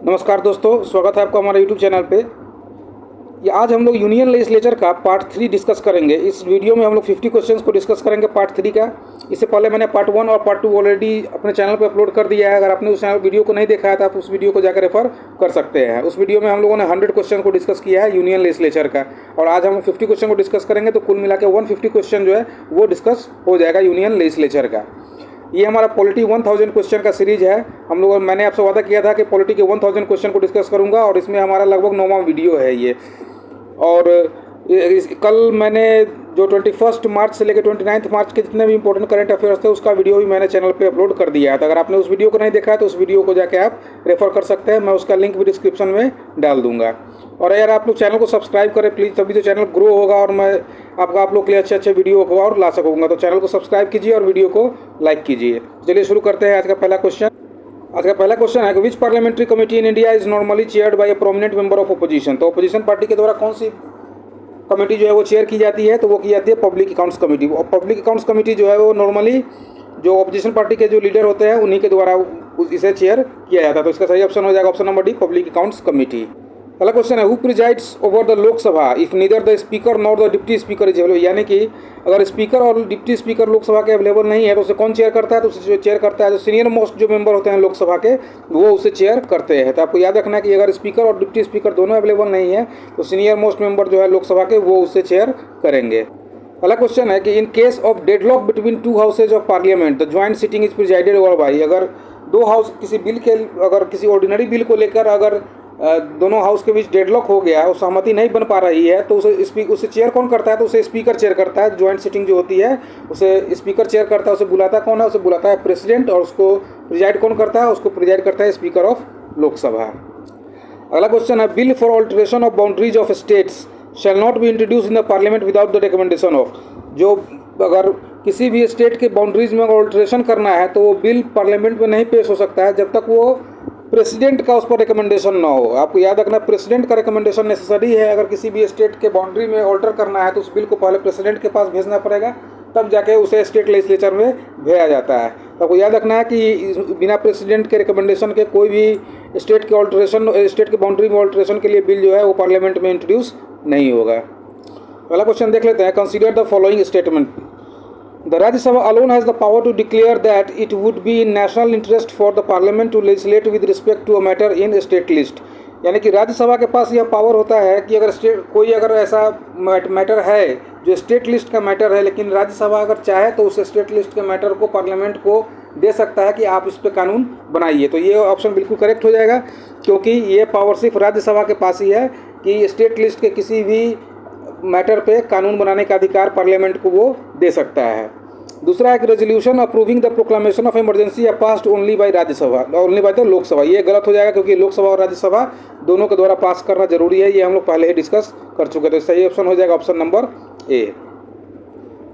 नमस्कार दोस्तों, स्वागत है आपका हमारे यूट्यूब चैनल पे। ये आज हम लोग यूनियन लेजिस्लेचर का पार्ट 3 डिस्कस करेंगे। इस वीडियो में हम लोग 50 क्वेश्चंस को डिस्कस करेंगे पार्ट 3 का। इससे पहले मैंने पार्ट 1 और पार्ट 2 ऑलरेडी अपने चैनल पे अपलोड कर दिया है। अगर आपने उस चैनल वीडियो को नहीं देखा है तो आप उस वीडियो को जाकर रेफर कर सकते हैं। उस वीडियो में हम लोगों ने 100 क्वेश्चन को डिस्कस किया है यूनियन लेजिस्लेचर का, और आज हम 50 क्वेश्चन को डिस्कस करेंगे। तो कुल मिला के 150 क्वेश्चन जो है वो डिस्कस हो जाएगा यूनियन लेजिस्लेचर का। ये हमारा पॉलिटी 1000 क्वेश्चन का सीरीज है। मैंने आपसे वादा किया था कि पॉलिटी के 1000 क्वेश्चन को डिस्कस करूंगा, और इसमें हमारा लगभग 9वां वीडियो है ये। और कल मैंने जो 21 मार्च से लेकर 29 मार्च के जितने भी इंपॉर्टेंट करंट अफेयर्स थे उसका वीडियो भी मैंने चैनल पे अपलोड कर दिया है। तो अगर आपने उस वीडियो को नहीं देखा है तो उस वीडियो को जाके आप रेफर कर सकते हैं। मैं उसका लिंक भी डिस्क्रिप्शन में डाल दूंगा। और अगर आप लोग चैनल को सब्सक्राइब करें प्लीज़, तभी तो चैनल ग्रो होगा और मैं आप लोग के लिए अच्छे वीडियो को और ला सकूँगा। तो चैनल को सब्सक्राइब कीजिए और वीडियो को लाइक कीजिए। चलिए शुरू करते हैं आज का पहला क्वेश्चन। आज का पहला क्वेश्चन है कि which parliamentary committee in India is normally chaired by a prominent member of opposition. तो अपोजिशन पार्टी के द्वारा कौन सी कमेटी जो है वो चेयर की जाती है? तो वो की जाती है पब्लिक अकाउंट्स कमेटी। और पब्लिक अकाउंट्स कमेटी जो है वो नॉर्मली जो अपोजिशन पार्टी के जो लीडर होते हैं उन्हीं के द्वारा इसे चेयर किया जाता है। तो इसका सही ऑप्शन हो जाएगा option number D, public accounts committee. अगला क्वेश्चन है who presides over the Lok Sabha if neither the speaker nor the deputy speaker is available. यानी कि अगर स्पीकर और डिप्टी स्पीकर लोकसभा के अवेलेबल नहीं है तो उसे कौन चेयर करता है? तो उसे चेयर करता है जो सीनियर मोस्ट जो मेंबर होते हैं लोकसभा के, वो उसे चेयर करते हैं। तो आपको याद रखना है कि अगर स्पीकर और डिप्टी स्पीकर दोनों अवेलेबल नहीं है तो सीनियर मोस्ट मेंबर जो है लोकसभा के वो उसे चेयर करेंगे। अगला क्वेश्चन है कि in case of deadlock between two houses of parliament the joint sitting is presided over by. अगर दो हाउस किसी बिल के, अगर किसी ऑर्डिनरी बिल को लेकर अगर दोनों हाउस के बीच डेडलॉक हो गया और सहमति नहीं बन पा रही है तो उसे चेयर कौन करता है? तो उसे स्पीकर चेयर करता है। ज्वाइंट सिटिंग जो होती है उसे स्पीकर चेयर करता है। उसे बुलाता कौन है? उसे बुलाता है प्रेसिडेंट। और उसको प्रिजाइड कौन करता है? उसको प्रिजाइड करता है स्पीकर ऑफ लोकसभा। अगला क्वेश्चन है bill for alteration of boundaries of states shall not be introduce in the parliament without the recommendation of. जो अगर किसी भी स्टेट के बाउंड्रीज में अगर ऑल्टरेशन करना है तो वो बिल पार्लियामेंट में नहीं पेश हो सकता है जब तक वो प्रेसिडेंट का उस पर रिकमेंडेशन ना हो। आपको याद रखना प्रेसिडेंट का रिकमेंडेशन नेसेसरी है। अगर किसी भी स्टेट के बाउंड्री में ऑल्टर करना है तो उस बिल को पहले प्रेसिडेंट के पास भेजना पड़ेगा, तब जाके उसे स्टेट लेजिस्लेचर में भेजा जाता है। तो आपको याद रखना है कि बिना प्रेसिडेंट के रिकमेंडेशन के कोई भी स्टेट के ऑल्टरेशन, स्टेट के बाउंड्री में ऑल्टरेशन के लिए बिल जो है वो पार्लियामेंट में इंट्रोड्यूस नहीं होगा। पहला क्वेश्चन देख लेते हैं। Consider the following statement. The Rajya Sabha alone has the power to declare that it would be in national interest for the parliament to legislate with respect to a matter in state list। यानी कि राज्यसभा के पास यह power होता है कि अगर ऐसा matter है जो स्टेट लिस्ट का मैटर है, लेकिन राज्यसभा अगर चाहे तो उस स्टेट लिस्ट के मैटर को पार्लियामेंट को दे सकता है कि आप इस पर कानून बनाइए। तो ये ऑप्शन बिल्कुल करेक्ट हो जाएगा, क्योंकि ये पावर सिर्फ राज्यसभा के पास ही है कि स्टेट लिस्ट के किसी भी मैटर पे कानून बनाने का अधिकार पार्लियामेंट को वो दे सकता है। दूसरा है कि resolution approving the proclamation of emergency are passed only by Rajya Sabha, only by the Lok Sabha. ये गलत हो जाएगा क्योंकि लोकसभा और राज्यसभा दोनों के द्वारा पास करना जरूरी है। ये हम लोग पहले ही डिस्कस कर चुके थे। सही ऑप्शन हो जाएगा ऑप्शन नंबर ए।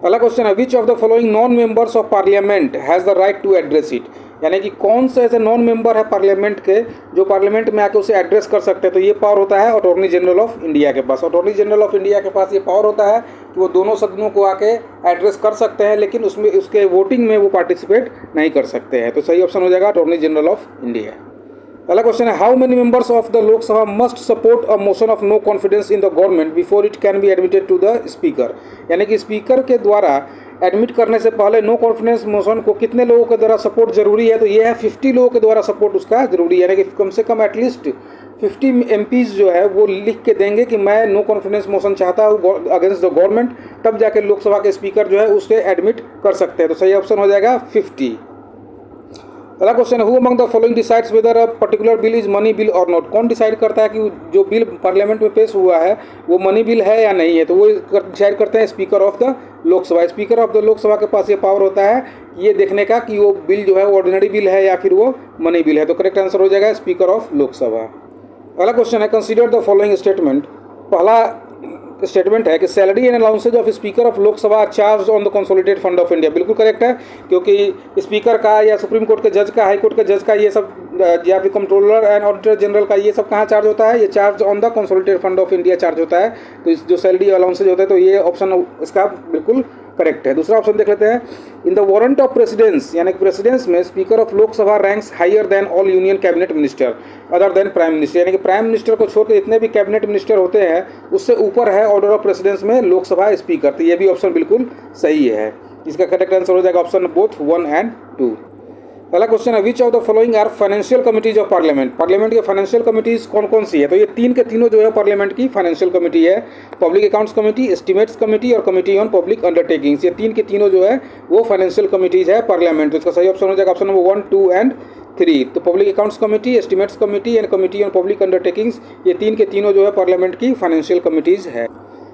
अगला क्वेश्चन है which of the following non members of parliament has the right to address it. यानी कि कौन से ऐसे नॉन मेंबर है पार्लियामेंट के जो पार्लियामेंट में आके उसे एड्रेस कर सकते हैं? तो ये पावर होता है अटॉर्नी जनरल ऑफ इंडिया के पास। अटॉर्नी जनरल ऑफ इंडिया के पास ये पावर होता है कि वो दोनों सदनों को आके एड्रेस कर सकते हैं, लेकिन उसमें उसके वोटिंग में वो पार्टिसिपेट नहीं कर सकते हैं। तो सही ऑप्शन हो जाएगा अटॉर्नी जनरल ऑफ इंडिया। अगला क्वेश्चन है how many members of the Lok Sabha must support a motion of no confidence in the government before it can be admitted to the speaker. यानी कि स्पीकर के द्वारा एडमिट करने से पहले नो कॉन्फिडेंस मोशन को कितने लोगों के द्वारा सपोर्ट जरूरी है? तो ये है 50 लोगों के द्वारा सपोर्ट उसका जरूरी है। यानी कि कम से कम एटलीस्ट 50 MPs जो है वो लिख के देंगे कि मैं नो कॉन्फिडेंस मोशन चाहता हूँ अगेंस्ट द गवर्नमेंट, तब जाके लोकसभा के स्पीकर जो है उसे एडमिट कर सकते हैं। तो सही ऑप्शन हो जाएगा 50। अगला क्वेश्चन है who among the following decides whether a particular bill is money bill और नॉट। कौन डिसाइड करता है कि जो बिल पार्लियामेंट में पेश हुआ है वो मनी बिल है या नहीं है? तो वो डिसाइड करते हैं speaker of the Lok Sabha. Speaker of the Lok Sabha के पास ये पावर होता है ये देखने का कि वो बिल जो है वो ऑर्डिनरी बिल है या फिर वो मनी बिल है। तो करेक्ट आंसर हो जाएगा स्पीकर ऑफ लोकसभा। अगला क्वेश्चन है कंसीडर द फॉलोइंग स्टेटमेंट। पहला स्टेटमेंट है कि salary and allowances of speaker of Lok Sabha charge on the consolidated fund of India. बिल्कुल करेक्ट है, क्योंकि स्पीकर का या सुप्रीम कोर्ट के जज का, हाई कोर्ट के जज का, ये सब या फिर कंट्रोलर एंड ऑडिटर जनरल का ये सब कहाँ चार्ज होता है? ये charge on the consolidated fund of India charge होता है। तो इस जो सैलरी अलाउंसेज होता है तो ये ऑप्शन इसका बिल्कुल करेक्ट है। दूसरा ऑप्शन देख लेते हैं, in the warrant of precedence यानी प्रेसिडेंस में speaker of Lok Sabha ranks higher than all union cabinet minister other than prime minister, यानी कि प्राइम मिनिस्टर को छोड़कर जितने भी कैबिनेट मिनिस्टर होते हैं उससे ऊपर है ऑर्डर ऑफ प्रेसिडेंस में लोकसभा स्पीकर। तो ये भी ऑप्शन बिल्कुल सही है। इसका करेक्ट आंसर हो जाएगा ऑप्शन बोथ 1 एंड 2। पहला क्वेश्चन है, which of the following are financial committees of parliament. Parliament के फाइनेंशियल कमिटीज कौन कौन सी है? तो ये तीन के तीनों जो है पार्लियामेंट की फाइनेंशियल कमिटी है। Public accounts committee, estimates committee और कमेटी ऑन पब्लिक अंडरटेकिंग्स। ये तीन के तीनों जो है वो फाइनेंशियल कमिटीज है पार्लियामेंट। तो इसका सही ऑप्शन हो जाएगा ऑप्शन नंबर 1, 2 एंड 3। तो public accounts committee, estimates committee and committee on public undertakings, ये तीन के तीनों जो है पार्लियामेंट की फाइनेंशियल कमिटीज है।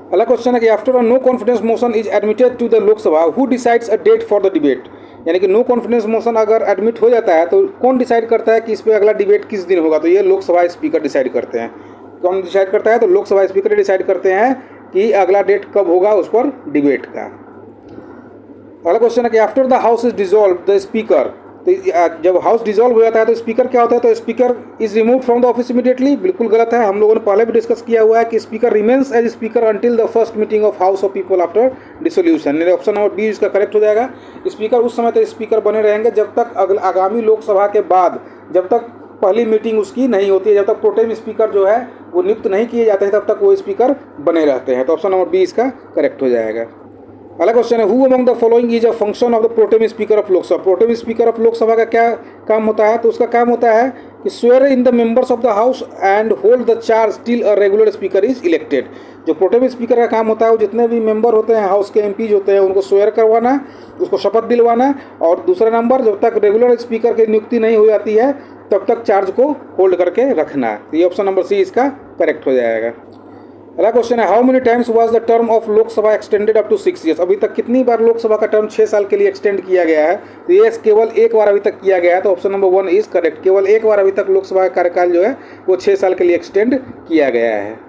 अगला क्वेश्चन है कि after a no confidence motion is admitted to the Lok Sabha who decides a date for the debate. यानी कि नो कॉन्फिडेंस मोशन अगर एडमिट हो जाता है तो कौन डिसाइड करता है कि इस पर अगला डिबेट किस दिन होगा? तो ये लोकसभा स्पीकर डिसाइड करते हैं। कौन डिसाइड करता है? तो लोकसभा स्पीकर डिसाइड करते हैं कि अगला डेट कब होगा उस पर डिबेट का। अगला क्वेश्चन है कि after the house is dissolve the speaker. तो जब हाउस डिसॉल्व हो जाता है तो स्पीकर क्या होता है? तो speaker is remove from the office immediately. बिल्कुल गलत है। हम लोगों ने पहले भी डिस्कस किया हुआ है कि speaker remains as speaker until the first meeting of house of people after dissolution. Option number B इसका करेक्ट हो जाएगा। स्पीकर उस समय तक स्पीकर बने रहेंगे जब तक आगामी लोकसभा के बाद, जब तक पहली मीटिंग उसकी नहीं होती है, जब तक प्रोटेम स्पीकर जो है वो नियुक्त नहीं किए जाते हैं तब तक वो स्पीकर बने रहते हैं। तो ऑप्शन नंबर बी इसका करेक्ट हो जाएगा। अगला क्वेश्चन है, who among the following is a function of the pro tem speaker of Lok Sabha. Pro tem speaker of Lok Sabha का क्या काम होता है? तो उसका काम होता है कि swear in the members of the house and hold the charge till a regular speaker is elected. जो प्रोटेम स्पीकर का काम होता है वो जितने भी मेंबर होते हैं, हाउस के एमपीज होते हैं, उनको स्वेयर करवाना, उसको शपथ दिलवाना, और दूसरा नंबर जब तक रेगुलर स्पीकर की नियुक्ति नहीं हो जाती है तब तक चार्ज को होल्ड करके रखना। तो ये ऑप्शन नंबर सी इसका करेक्ट हो जाएगा। अगला क्वेश्चन है, how many times was the term of Lok Sabha extended up to 6 years. अभी तक कितनी बार लोकसभा का टर्म 6 साल के लिए एक्सटेंड किया गया है? तो ये केवल एक बार अभी तक किया गया है। तो ऑप्शन नंबर 1 इज करेक्ट। केवल एक बार अभी तक लोकसभा का कार्यकाल जो है वो 6 साल के लिए एक्सटेंड किया गया है।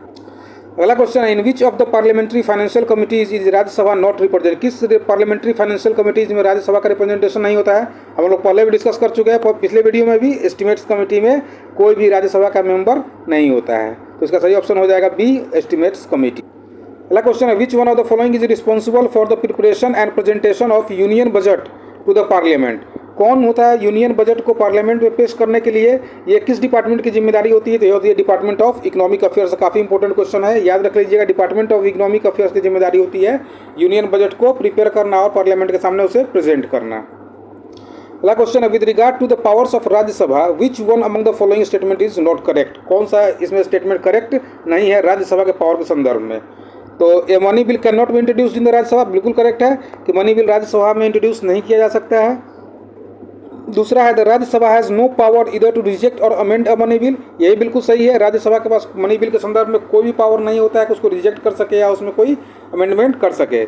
अगला क्वेश्चन है, in which of the parliamentary financial committees is Rajya Sabha not represented. किस पार्लियामेंट्री फाइनेंशियल कमिटीज में राज्यसभा का रिप्रेजेंटेशन नहीं होता है? हम लोग पहले भी डिस्कस कर चुके हैं पिछले वीडियो में भी। एस्टिमेट्स कमेटी में कोई भी राज्यसभा का मेंबर नहीं होता है। तो इसका सही ऑप्शन हो जाएगा बी, एस्टिमेट्स कमेटी। अगला क्वेश्चन है, which one of the following is responsible for the preparation and presentation of union budget to the parliament. कौन होता है यूनियन बजट को पार्लियामेंट में पेश करने के लिए? ये किस डिपार्टमेंट की जिम्मेदारी होती है? तो ये होती है डिपार्टमेंट ऑफ इकोनॉमिक अफेयर्स। काफ़ी इंपॉर्टेंट क्वेश्चन है, याद रख लीजिएगा। डिपार्टमेंट ऑफ इकोनॉमिक अफेयर्स की जिम्मेदारी होती है यूनियन बजट को प्रिपेयर करना और पार्लियामेंट के सामने उसे प्रेजेंट करना। अगला क्वेश्चन है, with regard to the powers of Rajya Sabha which one among the following statement is not correct. कौन सा इसमें स्टेटमेंट करेक्ट नहीं है राज्यसभा के पावर के संदर्भ में? तो a money bill can not be introduced in the Rajya Sabha. बिल्कुल करेक्ट है कि मनी बिल राज्यसभा में इंट्रोड्यूस नहीं किया जा सकता है। दूसरा है, the Rajya Sabha has no power either to reject और अमेंड अ मनी बिल। यही बिल्कुल सही है। राज्यसभा के पास मनी बिल के संदर्भ में कोई भी पावर नहीं होता है कि उसको रिजेक्ट कर सके या उसमें कोई अमेंडमेंट कर सके।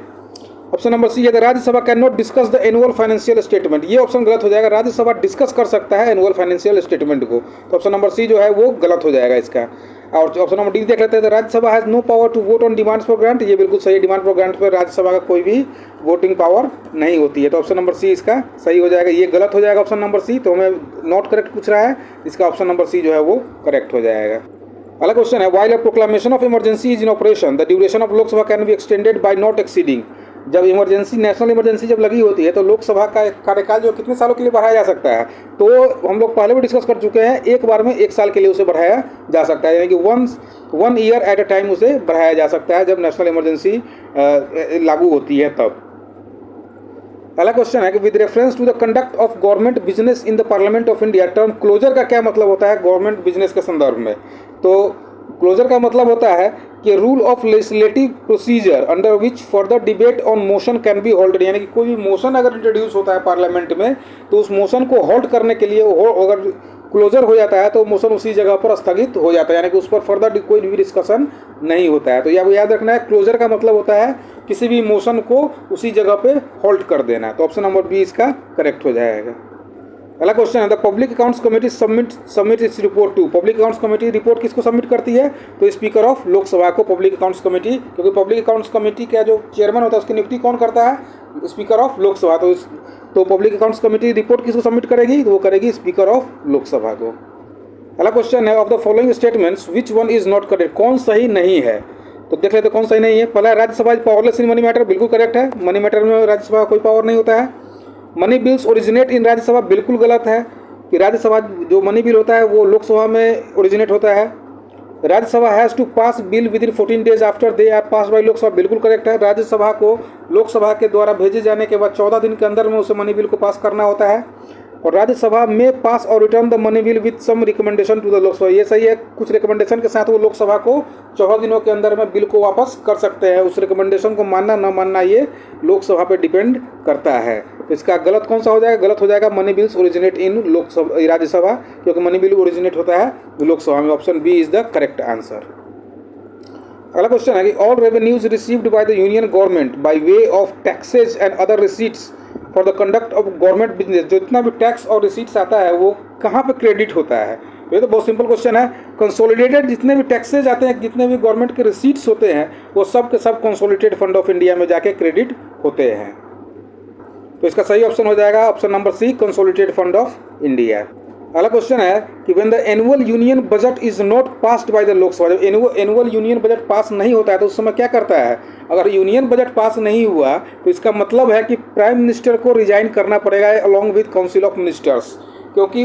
ऑप्शन नंबर सी है, the Rajya Sabha can not discuss the annual financial statement. ये ऑप्शन गलत हो जाएगा। राज्यसभा डिस्कस कर सकता है एनुअल फाइनेंशियल स्टेटमेंट को। तो ऑप्शन नंबर सी जो है वो गलत हो जाएगा इसका। और ऑप्शन नंबर डी देख लेते हैं, Rajya Sabha has no power to vote on demands for grant. ये बिल्कुल सही। डिमांड फॉर ग्रांट पर राज्यसभा का कोई भी वोटिंग पावर नहीं होती है। तो ऑप्शन नंबर सी इसका सही हो जाएगा। ये गलत हो जाएगा ऑप्शन नंबर सी। तो हमें नॉट करेक्ट पूछ रहा है, इसका ऑप्शन नंबर सी जो है वो करेक्ट हो जाएगा। अगला क्वेश्चन है, while a proclamation of emergency is in operation the duration of Lok Sabha can be extended by not exceeding. जब इमरजेंसी, नेशनल इमरजेंसी जब लगी होती है तो लोकसभा का कार्यकाल जो कितने सालों के लिए बढ़ाया जा सकता है? तो हम लोग पहले भी डिस्कस कर चुके हैं, एक बार में 1 साल के लिए उसे बढ़ाया जा सकता है। यानी कि 1 ईयर एट अ टाइम उसे बढ़ाया जा सकता है जब नेशनल इमरजेंसी लागू होती है तब। अगला क्वेश्चन है कि with reference to the conduct of government business in the parliament of India, term closure का क्या मतलब होता है गवर्नमेंट बिजनेस के संदर्भ में? तो क्लोजर का मतलब होता है कि rule of legislative procedure under which further debate on motion can be holded. यानी कि कोई भी मोशन अगर इंट्रोड्यूस होता है पार्लियामेंट में तो उस मोशन को होल्ड करने के लिए अगर क्लोजर हो जाता है तो मोशन उसी जगह पर स्थगित हो जाता है। यानी कि उस पर फर्दर कोई भी डिस्कशन नहीं होता है। तो यह याद रखना है, क्लोजर का मतलब होता है किसी भी मोशन को उसी जगह पे होल्ड कर देना। तो ऑप्शन नंबर बी इसका करेक्ट हो जाएगा। अगला क्वेश्चन है, the public accounts committee submit its report to. Public accounts committee report किसको सबमिट करती है? तो स्पीकर ऑफ लोकसभा को पब्लिक अकाउंट्स कमेटी, क्योंकि पब्लिक अकाउंट्स कमेटी का जो चेयरमैन होता है उसकी नियुक्ति कौन करता है? Speaker of Lok Sabha. तो पब्लिक अकाउंट्स कमेटी रिपोर्ट किसको सबमिट करेगी? तो वो करेगी स्पीकर ऑफ लोकसभा को। अगला क्वेश्चन है, of the following statements which one is not correct. कौन सही नहीं है? तो देख लेते कौन सही नहीं है। पहला, Rajya Sabha is powerless in money matter, बिल्कुल करेक्ट है। मनी मैटर में राज्यसभा का कोई पावर नहीं होता है। Money bills originate in Rajya Sabha, बिल्कुल गलत है कि राज्यसभा जो मनी बिल होता है वो लोकसभा में ओरिजिनेट होता है। Rajya Sabha has to pass bill within 14 days after they are pass by Lok Sabha, बिल्कुल करेक्ट है। राज्यसभा को लोकसभा के द्वारा भेजे जाने के बाद 14 दिन के अंदर में उसे मनी बिल को पास करना होता है। और राज्यसभा में पास और return the money bill with some recommendation to the Lok Sabha, ये सही है, कुछ रिकमेंडेशन के साथ वो लोकसभा को 14 दिनों के अंदर में बिल को वापस कर सकते हैं। उस रिकमेंडेशन को मानना न मानना ये लोकसभा पे डिपेंड करता है। तो इसका गलत कौन सा हो जाएगा? गलत हो जाएगा money bills originate in Lok Sabha, Rajya Sabha, क्योंकि मनी बिल ओरिजिनेट होता है लोकसभा में। Option B is the correct answer. अगला क्वेश्चन है कि all revenues received by the union government by way of taxes and other receipts for the conduct of government business, जो जितना भी टैक्स और रिसीट्स आता है वो कहाँ पे क्रेडिट होता है? ये तो बहुत सिंपल क्वेश्चन है। कंसोलिडेटेड जितने भी टैक्सेज आते हैं, जितने भी गवर्नमेंट के रिसीट्स होते हैं, वो सब के सब कंसोलिडेटेड फंड ऑफ इंडिया में जाके क्रेडिट होते हैं। तो इसका सही ऑप्शन हो जाएगा option number C, consolidated fund of India. अगला क्वेश्चन है कि when the annual union budget is not passed by the Lok Sabha, जब एनुअल यूनियन बजट पास नहीं होता है तो उस समय क्या करता है? अगर यूनियन बजट पास नहीं हुआ तो इसका मतलब है कि प्राइम मिनिस्टर को रिजाइन करना पड़ेगा along with council of ministers, क्योंकि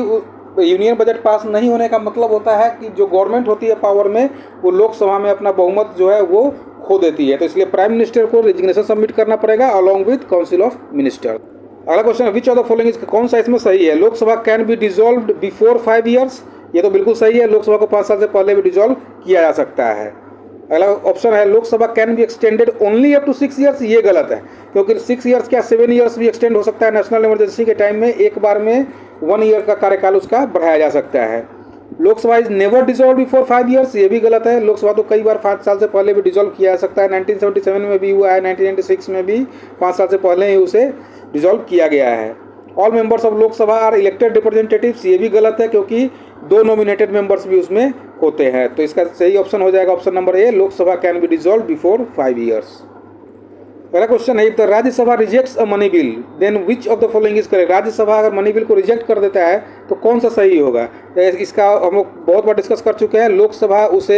यूनियन बजट पास नहीं होने का मतलब होता है कि जो गवर्नमेंट होती है पावर में, वो लोकसभा में अपना बहुमत जो है वो खो देती है। तो इसलिए प्राइम मिनिस्टर को रेजिग्नेशन सबमिट करना पड़ेगा along with council of minister. अगला क्वेश्चन है which of the following is, कौन सा इसमें सही है? Lok Sabha can B dissolved before 5 years, ये तो बिल्कुल सही है, लोकसभा को 5 साल से पहले भी डिसॉल्व किया जा सकता है। अगला ऑप्शन है Lok Sabha can be extended only up to 6 years, ये गलत है, क्योंकि 6 ईयर्स क्या 7 ईयर्स भी एक्सटेंड हो सकता है। नेशनल इमरजेंसी के टाइम में एक बार में 1 ईयर का कार्यकाल उसका बढ़ाया जा सकता है। Lok Sabha is never dissolve before 5 years, ये भी गलत है, लोकसभा तो कई बार 5 साल से पहले भी डिसॉल्व किया जा सकता है। 1977 में भी हुआ है, 1996 में भी 5 साल से पहले ही उसे डिसॉल्व किया गया है। All members of Lok Sabha are elected representatives, ये भी गलत है, क्योंकि 2 नॉमिनेटेड मेंबर्स भी उसमें होते हैं। तो इसका सही ऑप्शन हो जाएगा option number A, Lok Sabha can be dissolve before 5 years. पहला क्वेश्चन है, if the Rajya Sabha rejects a money bill then which of the following is correct. Rajya Sabha अगर मनी बिल को रिजेक्ट कर देता है तो कौन सा सही होगा? इसका हम लोग बहुत बार डिस्कस कर चुके हैं। लोकसभा उसे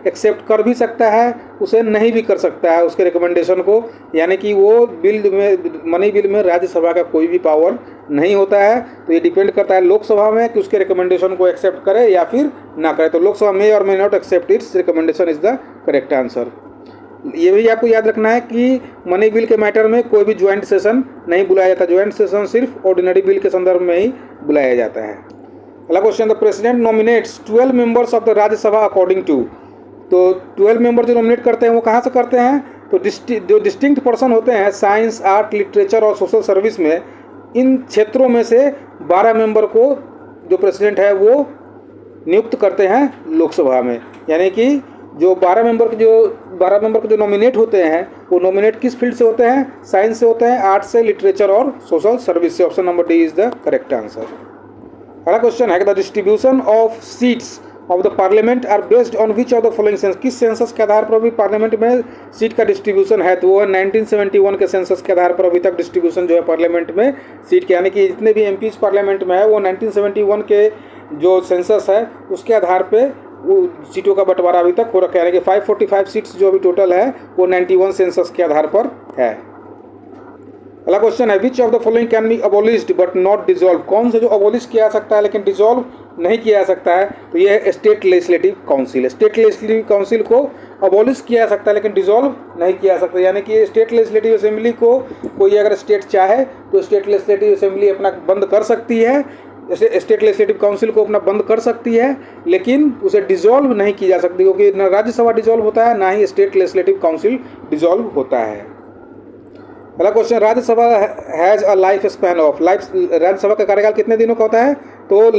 एक्सेप्ट कर भी सकता है, उसे नहीं भी कर सकता है उसके रिकमेंडेशन को, यानी कि वो बिल में, मनी बिल में राज्यसभा का कोई भी पावर नहीं होता है। तो ये डिपेंड करता है लोकसभा में कि उसके रिकमेंडेशन को एक्सेप्ट करे या फिर ना करे। तो लोकसभा में और may not accept its recommendation is the correct answer. ये भी आपको याद रखना है कि मनी बिल के मैटर में कोई भी ज्वाइंट सेशन नहीं बुलाया जाता, ज्वाइंट सेशन सिर्फ ऑर्डिनरी बिल के संदर्भ में ही बुलाया जाता है। अगला question, the president nominates 12 members of the Rajya Sabha according to, तो 12 मेंबर जो नॉमिनेट करते हैं वो कहाँ से करते हैं? तो जो डिस्टिंक्ट पर्सन होते हैं साइंस, आर्ट, लिटरेचर और सोशल सर्विस में, इन क्षेत्रों में से 12 मेंबर को जो प्रेसिडेंट है वो नियुक्त करते हैं लोकसभा में। यानी कि जो 12 मेंबर के जो नॉमिनेट होते हैं वो नॉमिनेट किस फील्ड से होते हैं? साइंस से होते हैं, आर्ट से, लिटरेचर और सोशल सर्विस से। Option number D is the correct answer. अगला क्वेश्चन है, the distribution of seats of the parliament are based on which of the following census, किस सेंसस के आधार पर भी पार्लियामेंट में सीट का डिस्ट्रीब्यूशन है? तो वो है 1971 के सेंसस के आधार पर अभी तक डिस्ट्रीब्यूशन जो है पार्लियामेंट में सीट के, यानी कि जितने भी एमपीज पार्लियामेंट में है वो 1971 के जो सेंसस है उसके आधार पे वो सीटों का बंटवारा अभी तक हो रखा है, यानी कि 545 सीट्स जो अभी टोटल है वो 91 सेंसस के आधार पर है। अगला क्वेश्चन है, which of the following can be abolished but not dissolve, कौन से जो अबोलिश किया जा सकता है लेकिन डिसॉल्व नहीं किया जा सकता है? तो ये है state legislative council. State legislative council को अबोलिश किया जा सकता है लेकिन डिसॉल्व नहीं किया जा सकता, यानी कि स्टेट लेजिस्लेटिव असेंबली को कोई अगर स्टेट चाहे तो स्टेट लेजिस्लेटिव असेंबली अपना बंद कर सकती है, स्टेट लेजिस्लेटिव काउंसिल को अपना बंद कर सकती है, लेकिन उसे डिसॉल्व नहीं की जा सकती, क्योंकि ना राज्यसभा डिसॉल्व होता है ना ही स्टेट लेजिस्लेटिव काउंसिल डिसॉल्व होता है। अगला question, Rajya Sabha has a life span of, Rajya Sabha का कार्यकाल कितने दिनों का होता है? तो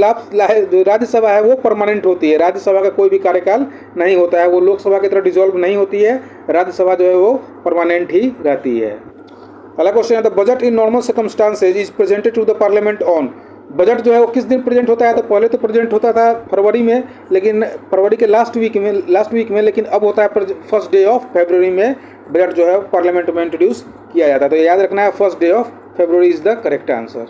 जो राज्यसभा है वो परमानेंट होती है, राज्यसभा का कोई भी कार्यकाल नहीं होता है, वो लोकसभा की तरह डिसॉल्व नहीं होती है, राज्यसभा जो है वो परमानेंट ही रहती है। अगला क्वेश्चन है, the budget in normal circumstances is presented to the parliament on, budget जो है वो किस दिन प्रेजेंट होता है? तो पहले तो प्रेजेंट होता था फरवरी में, लेकिन फरवरी के लास्ट वीक में, लेकिन अब होता है फर्स्ट डे ऑफ फरवरी में बजट जो है पार्लियामेंट में इंट्रोड्यूस किया जाता है। तो याद रखना है first day of February is the correct answer.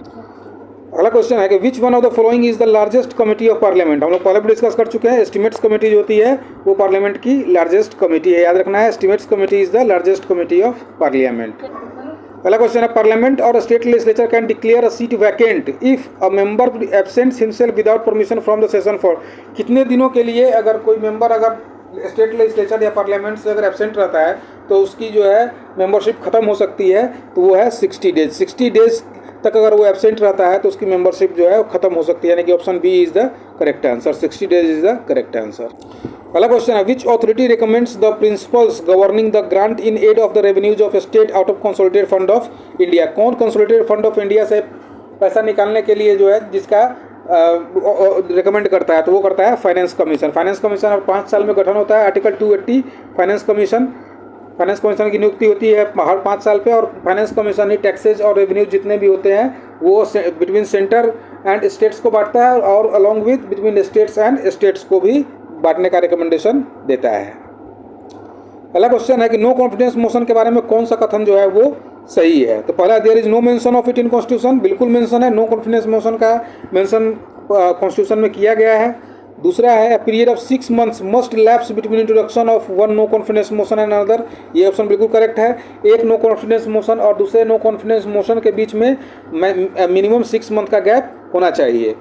अगला क्वेश्चन है कि विच one of the following is the largest committee of parliament. हम लोग पहले भी डिस्कस कर चुके हैं, एस्टिमेट्स कमेटी जो होती है वो पार्लियामेंट की लार्जेस्ट कमेटी है, याद रखना है, estimates committee is the largest committee of parliament. पहला क्वेश्चन है पार्लियामेंट और state legislature can declare a seat vacant if a member absents himself without permission from the session for. कितने दिनों के लिए अगर कोई मेंबर अगर स्टेट लेजिस्लेचर या पार्लियामेंट से अगर एब्सेंट रहता है तो उसकी जो है मेंबरशिप खत्म हो सकती है, तो वो है 60 डेज। 60 डेज तक अगर वो एब्सेंट रहता है तो उसकी मेंबरशिप जो है वो खत्म हो सकती है, यानी कि option B is the correct answer. 60 days is the correct answer. पहला क्वेश्चन है which authority recommends the principles governing the grant in aid of the revenues of state out of consolidated fund of India. कौन consolidated fund of India से पैसा निकालने के लिए जो है जिसका रिकमेंड करता है, तो वो करता है फाइनेंस कमीशन। फाइनेंस कमीशन हर 5 साल में गठन होता है। आर्टिकल 280 फाइनेंस कमीशन की नियुक्ति होती है हर 5 साल पे, और फाइनेंस कमीशन ही टैक्सेज और रेवेन्यू जितने भी होते हैं वो बिटवीन सेंटर एंड स्टेट्स को बांटता है, और along with between states and states को भी बांटने का रिकमेंडेशन देता है। पहला क्वेश्चन है कि नो कॉन्फिडेंस मोशन के बारे में कौन सा कथन जो है वो सही है। तो पहला there is no mention of it in constitution, बिल्कुल मेंशन है, नो कॉन्फिडेंस मोशन का मेंशन कॉन्स्टिट्यूशन में किया गया है। दूसरा है period of 6 months must lapse between introduction of one no confidence motion and another, ये ऑप्शन बिल्कुल करेक्ट है। एक नो कॉन्फिडेंस मोशन और दूसरे नो कॉन्फिडेंस मोशन के बीच में मिनिमम 6 month का गैप होना चाहिए।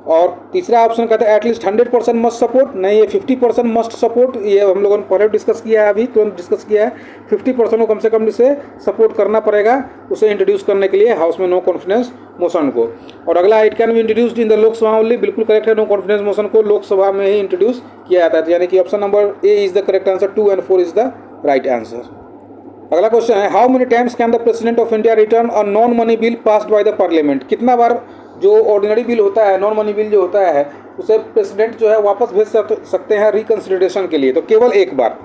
और तीसरा ऑप्शन कहता है एटलीस्ट 100% मस्ट सपोर्ट, नहीं ये 50% मस्ट सपोर्ट, ये हम लोगों ने पहले डिस्कस किया है, अभी तुरंत डिस्कस किया है। 50% को कम से कम इसे सपोर्ट करना पड़ेगा उसे इंट्रोड्यूस करने के लिए हाउस में नो कॉन्फिडेंस मोशन को। और अगला it can B introduced in the Lok Sabha only, बिल्कुल करेक्ट है, नो कॉन्फिडेंस मोशन को लोकसभा में ही इंट्रोड्यूस किया जाता है, यानी कि option number A is the correct answer. 2 and 4 is the right answer. अगला क्वेश्चन है how many times can the president of India written a non money bill passed by the parliament. कितना बार जो ordinary bill होता है, non money bill जो होता है, उसे प्रेसिडेंट जो है वापस भेज सकते हैं रिकंसिडरेशन के लिए। तो केवल एक बार,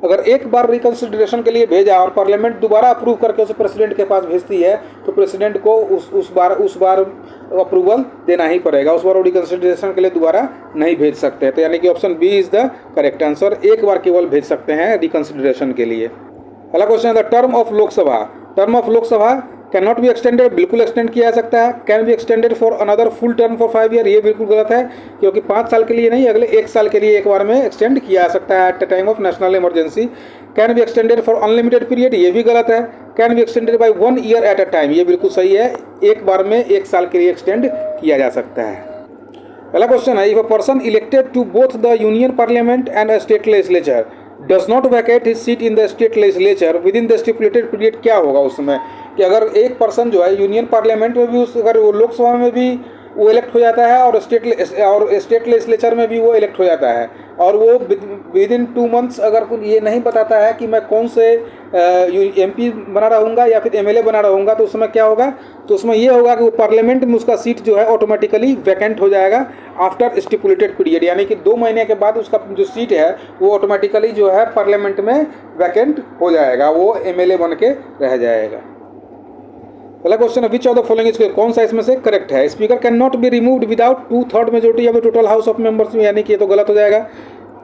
अगर एक बार रिकंसिडरेशन के लिए भेजा और पार्लियामेंट दोबारा अप्रूव करके उसे प्रेसिडेंट के पास भेजती है तो प्रेसिडेंट को उस बार अप्रूवल देना ही पड़ेगा, उस बार वो रिकंसिडरेशन के लिए दोबारा नहीं भेज सकते हैं। तो यानी कि option B is the correct answer, एक बार केवल भेज सकते हैं रिकंसिडरेशन के लिए। अगला क्वेश्चन है the term of Lok Sabha. Term of Lok Sabha can not be extended, बिल्कुल एक्सटेंड किया जा सकता है। Can be extended for another full term for 5 year, ये बिल्कुल गलत है, क्योंकि 5 साल के लिए नहीं, अगले 1 साल के लिए एक बार में एक्सटेंड किया जा सकता है at the time of national emergency. Can be extended for unlimited period, ये भी गलत है। Can be extended by 1 year at a time, ये बिल्कुल सही है, एक बार में 1 साल के लिए एक्सटेंड किया जा सकता है। पहला क्वेश्चन है if a person elected to both the union parliament and a state legislature does not vacate his seat in the state legislature within the stipulated period, क्या होगा उस समय कि अगर एक पर्सन जो है यूनियन पार्लियामेंट में भी अगर वो लोकसभा में भी वो इलेक्ट हो जाता है और स्टेट लेजिस्लेचर में भी वो इलेक्ट हो जाता है, और वो विद इन 2 months अगर ये नहीं बताता है कि मैं कौन से एमपी बना रहूँगा या फिर एमएलए बना रहूँगा, तो उसमें क्या होगा, तो उसमें ये होगा कि वो पार्लियामेंट में उसका सीट जो है ऑटोमेटिकली वैकेंट हो जाएगा आफ्टर स्टिपुलेटेड पीरियड, यानी कि 2 महीने के बाद उसका जो सीट है वो ऑटोमेटिकली जो है पार्लियामेंट में वैकेंट हो जाएगा, वो एमएलए बन के रह जाएगा। पहला क्वेश्चन है which of the following is, कौन सा इसमें से करेक्ट है। Speaker can not be removed without 2/3 majority of the total house of members, यानी कि ये तो गलत हो जाएगा।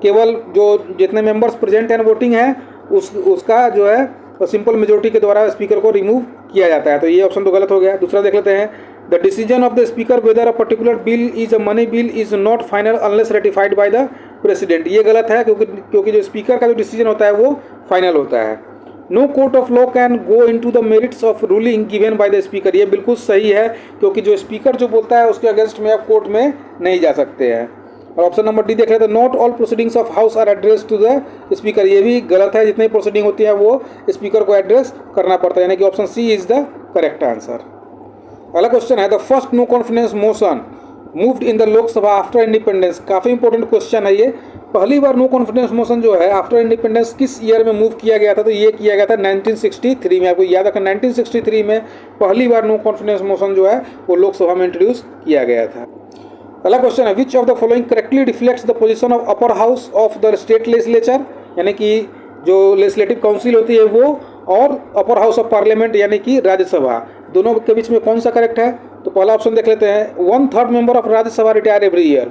केवल जो जितने मेंबर्स प्रेजेंट एंड वोटिंग है उसका जो है सिंपल मेजोरिटी के द्वारा स्पीकर को रिमूव किया जाता है, तो ये ऑप्शन तो गलत हो गया। दूसरा देख लेते हैं the decision of the speaker weather a particular bill is a money bill is not final unless ratified by the president, ये गलत है क्योंकि जो स्पीकर का जो डिसीजन होता है वो फाइनल होता है। No court of law can go into the merits of ruling given by the speaker, ये बिल्कुल सही है, क्योंकि जो स्पीकर जो बोलता है उसके अगेंस्ट में आप कोर्ट में नहीं जा सकते हैं। और ऑप्शन नंबर डी देख रहे हैं not all proceedings of house are address to the speaker, ये भी गलत है, जितनी प्रोसीडिंग होती है वो स्पीकर को एड्रेस करना पड़ता है, यानी कि option C is the correct answer. अगला क्वेश्चन है the first no confidence motion moved in the Lok Sabha after independence, काफ़ी इंपॉर्टेंट क्वेश्चन है ये। पहली बार नो कॉन्फिडेंस मोशन जो है आफ्टर इंडिपेंडेंस किस ईयर में मूव किया गया था, तो ये किया गया था 1963 में। आपको याद रखना 1963 में पहली बार नो कॉन्फिडेंस मोशन जो है वो लोकसभा में इंट्रोड्यूस किया गया था। पहला क्वेश्चन है which of the following correctly reflects the position of upper house of the state legislature, यानी कि जो लेजिस्लेटिव काउंसिल होती है वो और अपर हाउस ऑफ पार्लियामेंट यानी कि राज्यसभा, दोनों के बीच में कौन सा करेक्ट है। तो पहला ऑप्शन देख लेते हैं 1/3 member of Rajya Sabha retire every year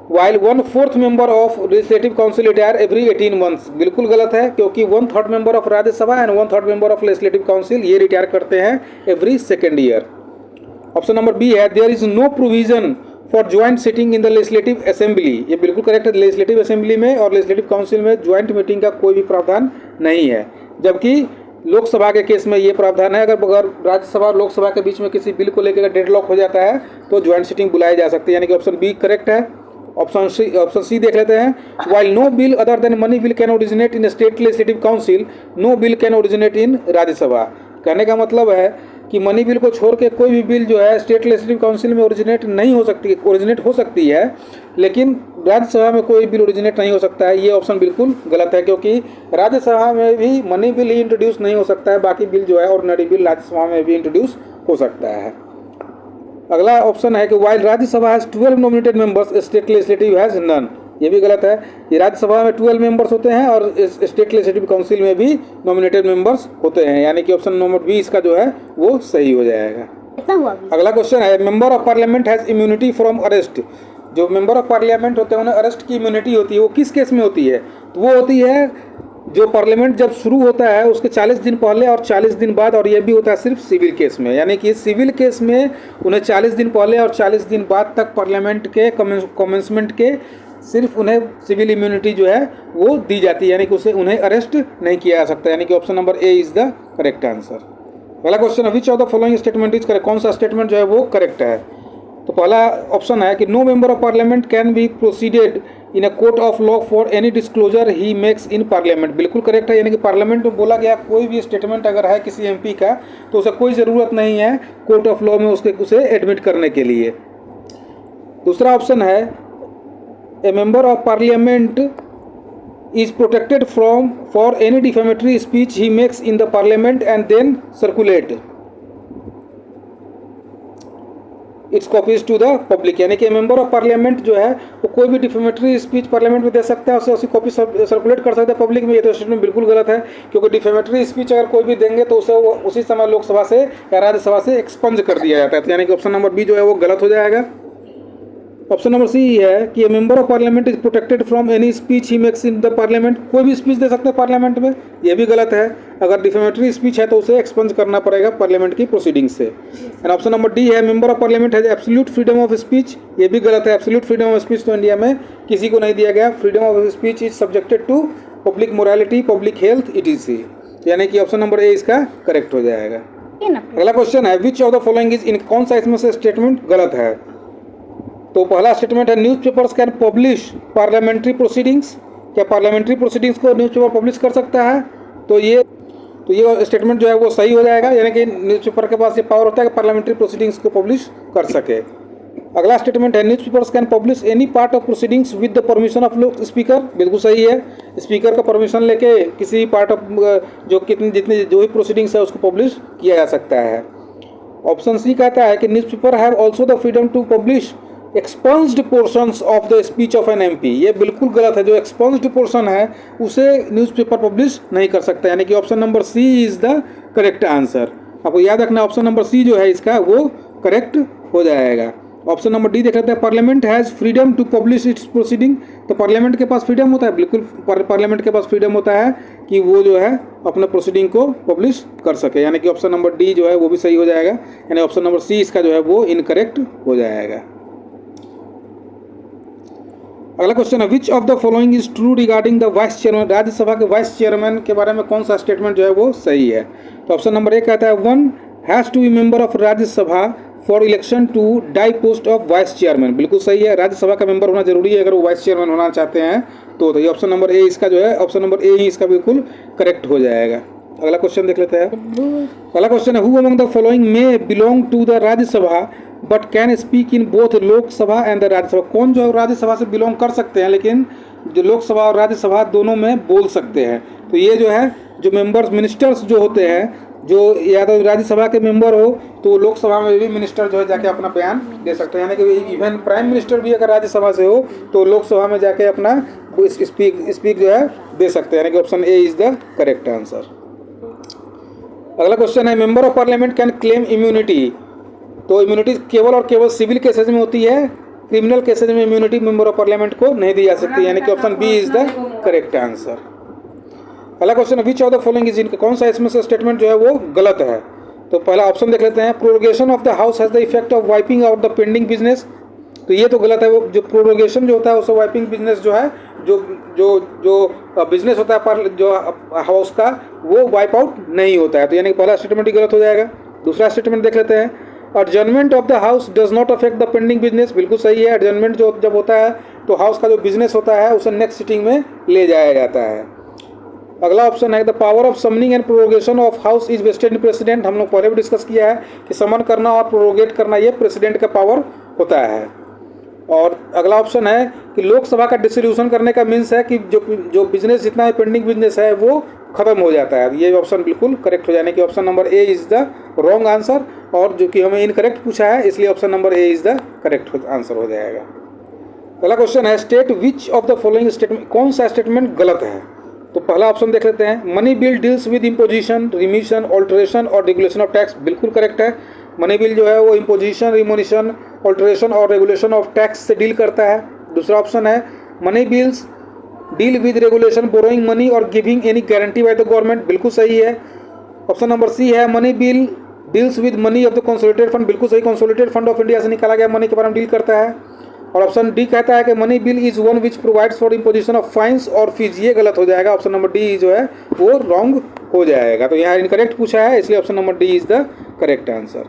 while 1/4 member of legislative council retire every 18 months, बिल्कुल गलत है, क्योंकि 1/3 member of राज्यसभा and 1/3 member of legislative council ये रिटायर करते हैं every 2nd year. Option number B है there is no provision for joint sitting in the legislative assembly. ये बिल्कुल करेक्ट है, लेजिस्लेटिव असेंबली में और लेजिस्लेटिव काउंसिल में ज्वाइंट मीटिंग का कोई भी प्रावधान नहीं है, जबकि लोकसभा के केस में ये प्रावधान है। अगर राज्यसभा और लोकसभा के बीच में किसी बिल को लेकर डेडलॉक हो जाता है तो ज्वाइंट सिटिंग बुलाई जा सकती है, यानी कि ऑप्शन बी करेक्ट है। ऑप्शन सी देख लेते हैं। While no bill other than money bill can originate in state legislative council, no bill can originate in Rajya Sabha. कहने का मतलब है कि मनी बिल को छोड़ के कोई भी बिल जो है स्टेट लेजिस्लेटिव काउंसिल में ओरिजिनेट हो सकती है, लेकिन राज्यसभा में कोई बिल ओरिजिनेट नहीं हो सकता है। ये ऑप्शन बिल्कुल गलत है, क्योंकि राज्यसभा में भी मनी बिल ही इंट्रोड्यूस नहीं हो सकता है, बाकी बिल जो है ऑर्डिनरी बिल राज्यसभा में भी इंट्रोड्यूस हो सकता है। अगला ऑप्शन है कि while Rajya Sabha has 12 nominated members, state legislative has none. ये भी गलत है। ये राज्यसभा में 12 मेंबर्स होते हैं और स्टेट लेजिस्लेटिव काउंसिल में भी नॉमिनेटेड मेंबर्स होते हैं, यानी कि ऑप्शन नंबर बी इसका जो है वो सही हो जाएगा। अगला क्वेश्चन है member of parliament has immunity from arrest. जो मेंबर ऑफ पार्लियामेंट होते हैं उन्हें अरेस्ट की इम्यूनिटी होती है, वो किस केस में होती है? तो वो होती है जो पार्लियामेंट जब शुरू होता है उसके 40 दिन पहले और 40 दिन बाद, और ये भी होता है सिर्फ सिविल केस में, यानी कि सिविल केस में उन्हें 40 दिन पहले और 40 दिन बाद तक पार्लियामेंट के कमेंसमेंट के सिर्फ उन्हें सिविल इम्यूनिटी जो है वो दी जाती है, यानी कि उन्हें अरेस्ट नहीं किया जा सकता, यानी कि option number A is the correct answer. पहला क्वेश्चन है which of the following statement is correct. कौन सा स्टेटमेंट जो है वो करेक्ट है? तो पहला ऑप्शन है कि no member of parliament can be proceeded in a court of law for any disclosure he makes in parliament. बिल्कुल करेक्ट है, यानी कि पार्लियामेंट में बोला गया कोई भी स्टेटमेंट अगर है किसी एमपी का तो उसे कोई ज़रूरत नहीं है कोर्ट ऑफ लॉ में उसे एडमिट करने के लिए। दूसरा ऑप्शन है ए member of parliament is protected for any defamatory speech he makes in the parliament and then circulate its copies to the public। यानी कि मेंबर ऑफ पार्लियामेंट जो है वो कोई भी डिफेमेटरी स्पीच पार्लियामेंट में दे सकता है, उसे उसकी कॉपी सर्कुलेट कर सकता है पब्लिक में। ये तो स्टेटमेंट बिल्कुल गलत है, क्योंकि डिफेमेटरी स्पीच अगर कोई भी देंगे तो उसे उसी समय लोकसभा से या राज्यसभा से एक्सपंज कर दिया जाता है, यानी कि ऑप्शन नंबर बी जो है वो गलत हो जाएगा। ऑप्शन नंबर सी है कि member of parliament is protected from any speech he makes in the parliament. कोई भी स्पीच दे सकते हैं पार्लियामेंट में, ये भी गलत है। अगर डिफेमेटरी स्पीच है तो उसे एक्सपंज करना पड़ेगा पार्लियामेंट की प्रोसीडिंग से। एंड ऑप्शन नंबर डी है member of parliament has absolute freedom of speech. ये भी गलत है, एब्सोल्यूट फ्रीडम ऑफ स्पीच तो इंडिया में किसी को नहीं दिया गया। Freedom of speech is subjected to public morality, public health etc, यानी कि ऑप्शन नंबर ए इसका करेक्ट हो जाएगा। अगला क्वेश्चन है which of the following is in. कौन सा इसमें से स्टेटमेंट गलत है? तो पहला स्टेटमेंट है newspapers can publish parliamentary proceedings. क्या पार्लियामेंट्री प्रोसीडिंग्स को न्यूज़पेपर पब्लिश कर सकता है? तो ये स्टेटमेंट जो है वो सही हो जाएगा, यानी कि न्यूज़पेपर के पास ये पावर होता है कि पार्लियामेंट्री प्रोसीडिंग्स को पब्लिश कर सके। अगला स्टेटमेंट है newspapers can publish any part of proceedings with the permission of speaker. बिल्कुल सही है, स्पीकर का परमिशन लेके किसी पार्ट ऑफ जो भी प्रोसीडिंग्स है उसको पब्लिश किया जा सकता है। ऑप्शन सी कहता है कि newspaper have also the freedom to publish expunged portions of the speech of an MP. ये बिल्कुल गलत है, जो एक्सपंज्ड पोर्शन है उसे न्यूज़पेपर पब्लिश नहीं कर सकता, यानी कि option number C is the correct answer. आपको याद रखना ऑप्शन नंबर सी जो है इसका वो करेक्ट हो जाएगा। ऑप्शन नंबर डी देख लेते हैं parliament has freedom to publish its proceeding. तो पार्लियामेंट के पास फ्रीडम होता है, बिल्कुल पार्लियामेंट के पास फ्रीडम होता है कि वो जो है अपने प्रोसीडिंग को पब्लिश कर सके, यानी कि ऑप्शन नंबर डी जो है वो भी सही हो जाएगा, यानी ऑप्शन नंबर सी इसका जो है वो इनकरेक्ट हो जाएगा। अगला क्वेश्चन है which of the following is true regarding the vice chairman. Rajya Sabha के वाइस चेयरमैन के बारे में कौन सा स्टेटमेंट जो है वो सही है? तो ऑप्शन नंबर ए कहता है one has to be member of Rajya Sabha for election to the post of vice chairman. बिल्कुल सही है, राज्यसभा का मेंबर होना जरूरी है अगर वो वाइस चेयरमैन होना चाहते हैं तो ये ऑप्शन नंबर ए इसका जो है ऑप्शन नंबर ए ही इसका बिल्कुल करेक्ट हो जाएगा। अगला क्वेश्चन देख लेते हैं। अगला क्वेश्चन है who among the following may belong to the Rajya Sabha but can speak in both Lok Sabha and the Rajya Sabha. कौन जो है राज्यसभा से बिलोंग कर सकते हैं लेकिन जो लोकसभा और राज्यसभा दोनों में बोल सकते हैं? तो ये जो है जो मेंबर्स मिनिस्टर्स जो होते हैं, जो या तो राज्यसभा के मेंबर हो तो लोकसभा में भी मिनिस्टर जो है जाके अपना बयान दे सकते हैं, यानी कि इवन प्राइम मिनिस्टर भी अगर राज्यसभा से हो तो लोकसभा में जाके अपना स्पीक जो है दे सकते हैं, यानी कि option A is the correct answer. अगला क्वेश्चन है member of parliament can claim immunity. तो इम्यूनिटी केवल और केवल सिविल केसेज में होती है, क्रिमिनल केसेज में इम्यूनिटी मेंबर ऑफ पार्लियामेंट को नहीं दी जा सकती, यानी कि option B is the correct answer. अगला क्वेश्चन है which of the following is incorrect. कौन सा इसमें से स्टेटमेंट जो है वो गलत है? तो पहला ऑप्शन देख लेते हैं, prorogation of the house has the effect of wiping out the pending business. तो ये तो गलत है, वो जो प्रोरोगेशन जो होता है उससे वाइपिंग बिजनेस जो है, जो जो जो बिजनेस होता है पर जो हाउस का, वो वाइप आउट नहीं होता है। तो यानी कि पहला स्टेटमेंट ही गलत हो जाएगा। दूसरा स्टेटमेंट देख लेते हैं, adjournment of the house does not affect the pending business. बिल्कुल सही है, एडजर्नमेंट जो जब होता है तो हाउस का जो बिजनेस होता है उसे नेक्स्ट सिटिंग में ले जाया जाता है। अगला ऑप्शन है, the power of summoning and prorogation of house is vested in president. हम लोग पहले भी डिस्कस किया है कि समन करना और प्रोरोगेट करना ये प्रेसिडेंट का पावर होता है। और अगला ऑप्शन है कि लोकसभा का डिसोल्यूशन करने का मीन्स है कि जो बिजनेस जितना भी पेंडिंग बिजनेस है वो खत्म हो जाता है। ये ऑप्शन बिल्कुल करेक्ट हो जाने की option number A is the wrong answer, और जो कि हमें इनकरेक्ट पूछा है इसलिए option number A is the correct answer हो जाएगा। अगला क्वेश्चन है, state which of the following statement, कौन सा स्टेटमेंट गलत है। तो पहला ऑप्शन देख लेते हैं, money bill deals with imposition, remission, alteration और रेगुलेशन ऑफ टैक्स। बिल्कुल करेक्ट है, मनी बिल जो है वो इम्पोजिशन, रिमोनिशन, ऑल्टरेशन और रेगुलेशन ऑफ टैक्स से डील करता है। दूसरा ऑप्शन है, money bills deal with regulation, borrowing money और giving any guarantee by the government. बिल्कुल सही है। ऑप्शन नंबर सी है, money bill deals with money of the consolidated fund. बिल्कुल सही, कंसोलिडेटेड फंड ऑफ इंडिया से निकाला गया मनी के बारे में डील करता है। और ऑप्शन डी कहता है कि money bill is one which provides for imposition of fines और फीस। ये गलत हो जाएगा, ऑप्शन नंबर डी जो है वो रॉन्ग हो जाएगा। तो यहाँ इनकरेक्ट पूछा है इसलिए option number D is the correct answer.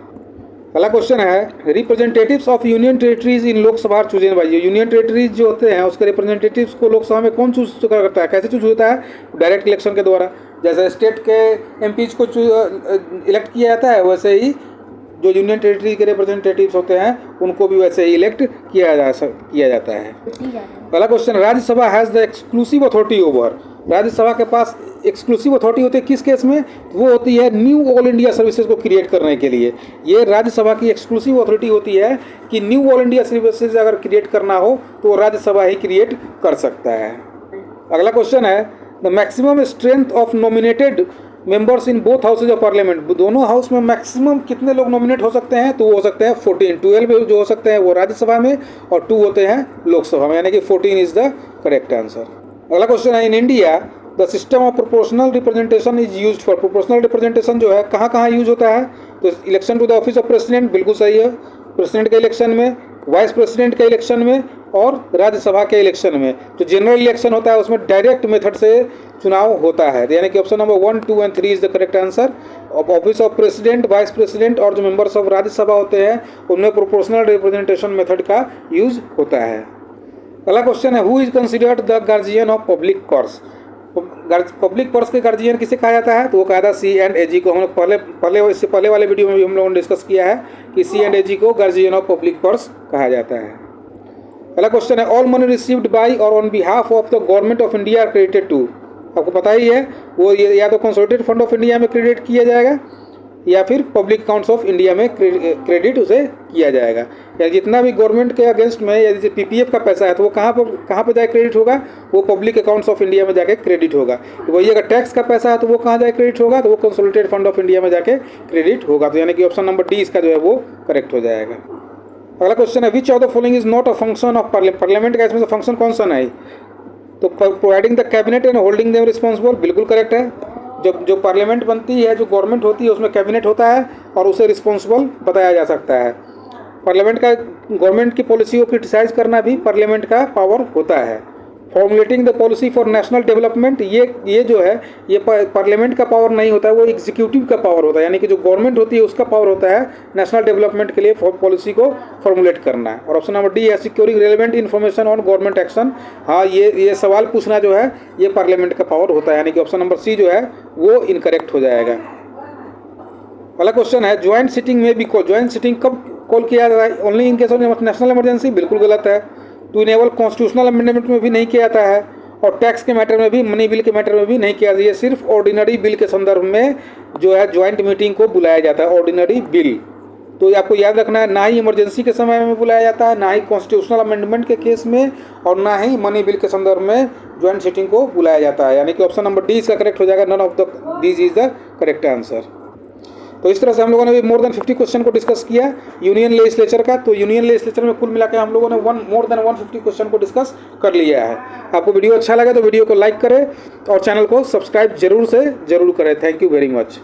अगला क्वेश्चन है, representatives of union territories in Lok Sabha chosen by. Union territories जो होते हैं उसके रिप्रेजेंटेटिव्स को लोकसभा में कौन चूज करता है, कैसे चूज होता है, डायरेक्ट इलेक्शन के द्वारा। जैसे स्टेट के एमपीज को इलेक्ट किया जाता है वैसे ही जो यूनियन टेरिटरी के रिप्रेजेंटेटिव्स होते हैं उनको भी वैसे ही इलेक्ट किया जाता है। अगला question, Rajya Sabha has the exclusive authority over. Rajya Sabha के पास एक्सक्लूसिव अथॉरिटी होती है किस केस में, वो होती है न्यू ऑल इंडिया सर्विसेज को क्रिएट करने के लिए। ये राज्यसभा की एक्सक्लूसिव अथॉरिटी होती है कि न्यू ऑल इंडिया सर्विसेज अगर क्रिएट करना हो तो राज्यसभा ही क्रिएट कर सकता है। अगला क्वेश्चन है, the maximum strength of nominated members in both houses of parliament. दोनों हाउस में मैक्सिमम कितने लोग नॉमिनेट हो सकते हैं, तो वो हो सकते हैं 14। 12 जो हो सकते हैं वो राज्यसभा में और 2 होते हैं लोकसभा में, यानी कि 14 इज द करेक्ट आंसर। अगला क्वेश्चन है, in India the system of proportional representation is used for. Proportional representation जो है कहाँ कहाँ यूज होता है, तो election to the office of president बिल्कुल सही है, प्रेसिडेंट के इलेक्शन में, वाइस प्रेसिडेंट के इलेक्शन में और राज्यसभा के इलेक्शन में। जो जनरल इलेक्शन होता है उसमें डायरेक्ट मेथड से चुनाव होता है, यानी कि option number 1, 2 and 3 is the correct answer. Office of president, vice president और जो मेंबर्स ऑफ राज्यसभा होते हैं उनमें प्रोपोर्शनल रिप्रेजेंटेशन मेथड का यूज होता है। अगला क्वेश्चन है, who is considered the guardian of public purse. Public purse के गार्जियन किसे कहा जाता है, तो वो कहा था C&AG को। हम लोग इससे पहले वाले वीडियो में भी हम लोगों ने डिस्कस किया है कि C&AG को गार्जियन ऑफ पब्लिक पर्स कहा जाता है। अगला क्वेश्चन है, ऑल मनी रिसीव्ड बाय और on behalf of the government of India are credited to. आपको पता ही है वो या तो कंसोलिडेटेड फंड ऑफ इंडिया में क्रेडिट किया जाएगा या फिर पब्लिक अकाउंट्स ऑफ इंडिया में क्रेडिट उसे किया जाएगा। या जितना भी गवर्नमेंट के अगेंस्ट में या जैसे PPF का पैसा है तो वो कहाँ पर जाके क्रेडिट होगा, वो पब्लिक अकाउंट्स ऑफ इंडिया में जाके क्रेडिट होगा। तो वही अगर टैक्स का पैसा है तो वो कहाँ जाके क्रेडिट होगा, तो वो कंसोलिडेटेड फंड ऑफ इंडिया में जाके क्रेडिट होगा। तो यानी कि ऑप्शन नंबर डी इसका जो है वो करेक्ट हो जाएगा। अगला क्वेश्चन है, which of the following is not a function of parliament. Parliament का इसमें से फंक्शन कौन सा नहीं, तो providing the cabinet and holding them responsible बिल्कुल करेक्ट है। जो पार्लियामेंट बनती है, जो गवर्नमेंट होती है उसमें कैबिनेट होता है और उसे रिस्पॉन्सिबल बताया जा सकता है। पार्लियामेंट का गवर्नमेंट की पॉलिसी को क्रिटिसाइज करना भी पार्लियामेंट का पावर होता है। Formulating the policy for national development, ये जो है ये पार्लियामेंट का पावर नहीं होता है, वो एग्जीक्यूटिव का पावर होता है। यानी कि जो गवर्नमेंट होती है उसका पावर होता है नेशनल डेवलपमेंट के लिए पॉलिसी को फॉर्मुलेट करना है। और ऑप्शन नंबर डी है, securing relevant information on government action. हाँ, ये सवाल पूछना जो है ये पार्लियामेंट का पावर होता है, यानी कि ऑप्शन नंबर सी जो है वो इनकरेक्ट हो जाएगा। अगला क्वेश्चन है, ज्वाइंट सिटिंग में भी ज्वाइंट सिटिंग कब कॉल किया जाता है, only in case of national emergency बिल्कुल गलत है। टू इनेबल कॉन्स्टिट्यूशनल अमेंडमेंट में भी नहीं किया जाता है और टैक्स के मैटर में भी, मनी बिल के मैटर में भी नहीं किया जाता है। सिर्फ ऑर्डिनरी बिल के संदर्भ में जो है ज्वाइंट मीटिंग को बुलाया जाता है, ऑर्डिनरी बिल। तो आपको याद रखना है, ना ही इमरजेंसी के समय में बुलाया जाता है, ना ही कॉन्स्टिट्यूशनल अमेंडमेंट के केस में और ना ही मनी बिल के संदर्भ में ज्वाइंट सिटिंग को बुलाया जाता है। यानी कि ऑप्शन नंबर डी इसका करेक्ट हो जाएगा, none of the these is the correct answer. तो इस तरह से हम लोगों ने भी मोर देन 50 क्वेश्चन को डिस्कस किया यूनियन लेजिस्लेचर का। तो यूनियन लेजिस्लेचर में कुल मिलाकर हम लोगों ने मोर देन 150 क्वेश्चन को डिस्कस कर लिया है। आपको वीडियो अच्छा लगा तो वीडियो को लाइक करें और चैनल को सब्सक्राइब जरूर करें। Thank you very much.